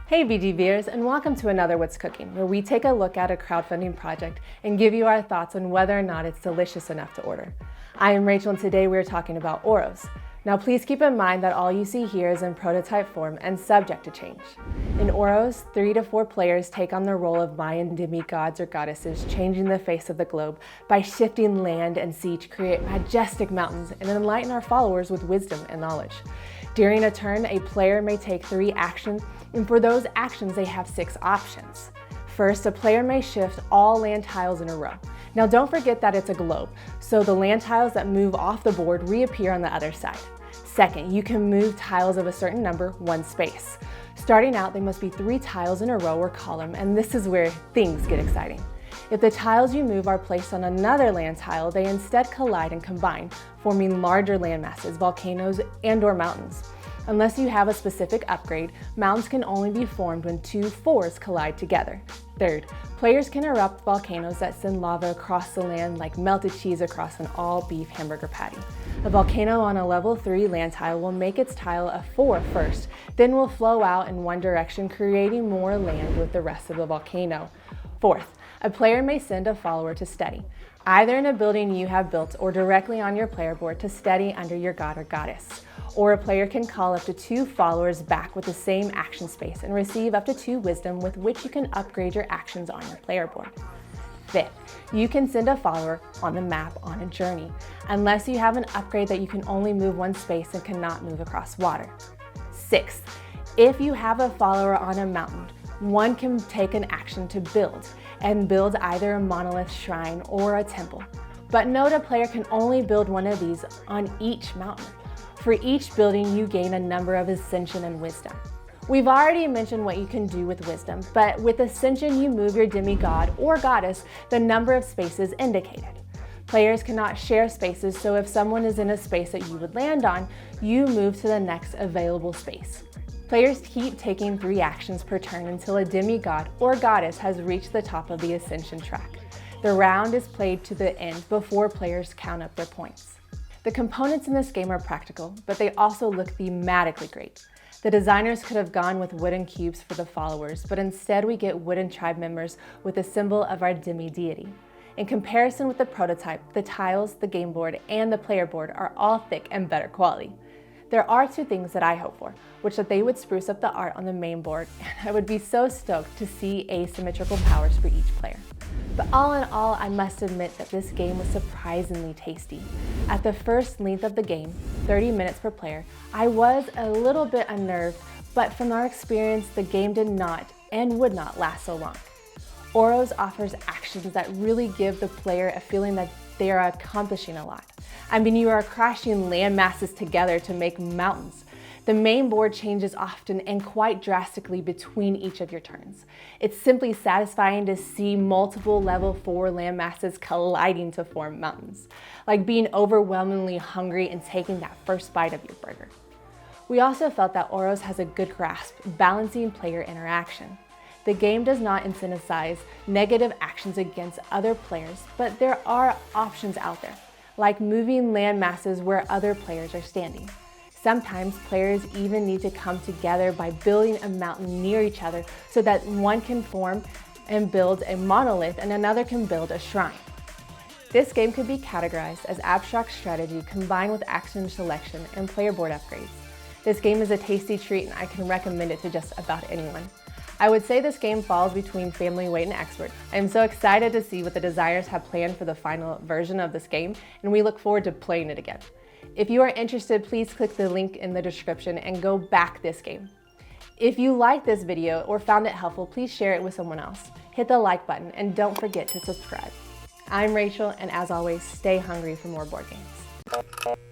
Hey BGVers, and welcome to another What's Cooking, where we take a look at a crowdfunding project and give you our thoughts on whether or not it's delicious enough to order. I am Rachel, and today we're talking about Oros. Now please keep in mind that all you see here is in prototype form and subject to change. In Oros, 3 to 4 players take on the role of Mayan demigods or goddesses, changing the face of the globe by shifting land and sea to create majestic mountains and enlighten our followers with wisdom and knowledge. During a turn, a player may take 3 actions, and for those actions they have 6 options. First, a player may shift all land tiles in a row. Now don't forget that it's a globe, so the land tiles that move off the board reappear on the other side. Second, you can move tiles of a certain number 1 space. Starting out, they must be 3 tiles in a row or column, and this is where things get exciting. If the tiles you move are placed on another land tile, they instead collide and combine, forming larger land masses, volcanoes, and/or mountains. Unless you have a specific upgrade, mountains can only be formed when 2 4s collide together. Third, players can erupt volcanoes that send lava across the land like melted cheese across an all-beef hamburger patty. A volcano on a level 3 land tile will make its tile a 4 first, then will flow out in one direction, creating more land with the rest of the volcano. Fourth, a player may send a follower to study, either in a building you have built or directly on your player board to study under your god or goddess. Or a player can call up to 2 followers back with the same action space and receive up to 2 wisdom with which you can upgrade your actions on your player board. Fifth, you can send a follower on the map on a journey, unless you have an upgrade that you can only move 1 space and cannot move across water. Sixth, if you have a follower on a mountain, one can take an action to build, and build either a monolith shrine or a temple. But note a player can only build one of these on each mountain. For each building, you gain a number of Ascension and Wisdom. We've already mentioned what you can do with Wisdom, but with Ascension, you move your demigod or goddess the number of spaces indicated. Players cannot share spaces, so if someone is in a space that you would land on, you move to the next available space. Players keep taking 3 actions per turn until a demigod or goddess has reached the top of the Ascension track. The round is played to the end before players count up their points. The components in this game are practical, but they also look thematically great. The designers could have gone with wooden cubes for the followers, but instead we get wooden tribe members with a symbol of our demi-deity. In comparison with the prototype, the tiles, the game board, and the player board are all thick and better quality. There are 2 things that I hope for, which that they would spruce up the art on the main board, and I would be so stoked to see asymmetrical powers for each player. But all in all, I must admit that this game was surprisingly tasty. At the first length of the game, 30 minutes per player, I was a little bit unnerved, but from our experience, the game did not and would not last so long. Oros offers actions that really give the player a feeling that they are accomplishing a lot. I mean, you are crashing land masses together to make mountains. The main board changes often and quite drastically between each of your turns. It's simply satisfying to see multiple level 4 land masses colliding to form mountains, like being overwhelmingly hungry and taking that first bite of your burger. We also felt that Oros has a good grasp balancing player interaction. The game does not incentivize negative actions against other players, but there are options out there, like moving land masses where other players are standing. Sometimes players even need to come together by building a mountain near each other so that one can form and build a monolith and another can build a shrine. This game could be categorized as abstract strategy combined with action selection and player board upgrades. This game is a tasty treat and I can recommend it to just about anyone. I would say this game falls between family weight and expert. I am so excited to see what the designers have planned for the final version of this game, and we look forward to playing it again. If you are interested, please click the link in the description and go back this game. If you liked this video or found it helpful, please share it with someone else. Hit the like button and don't forget to subscribe. I'm Rachel, and as always, stay hungry for more board games.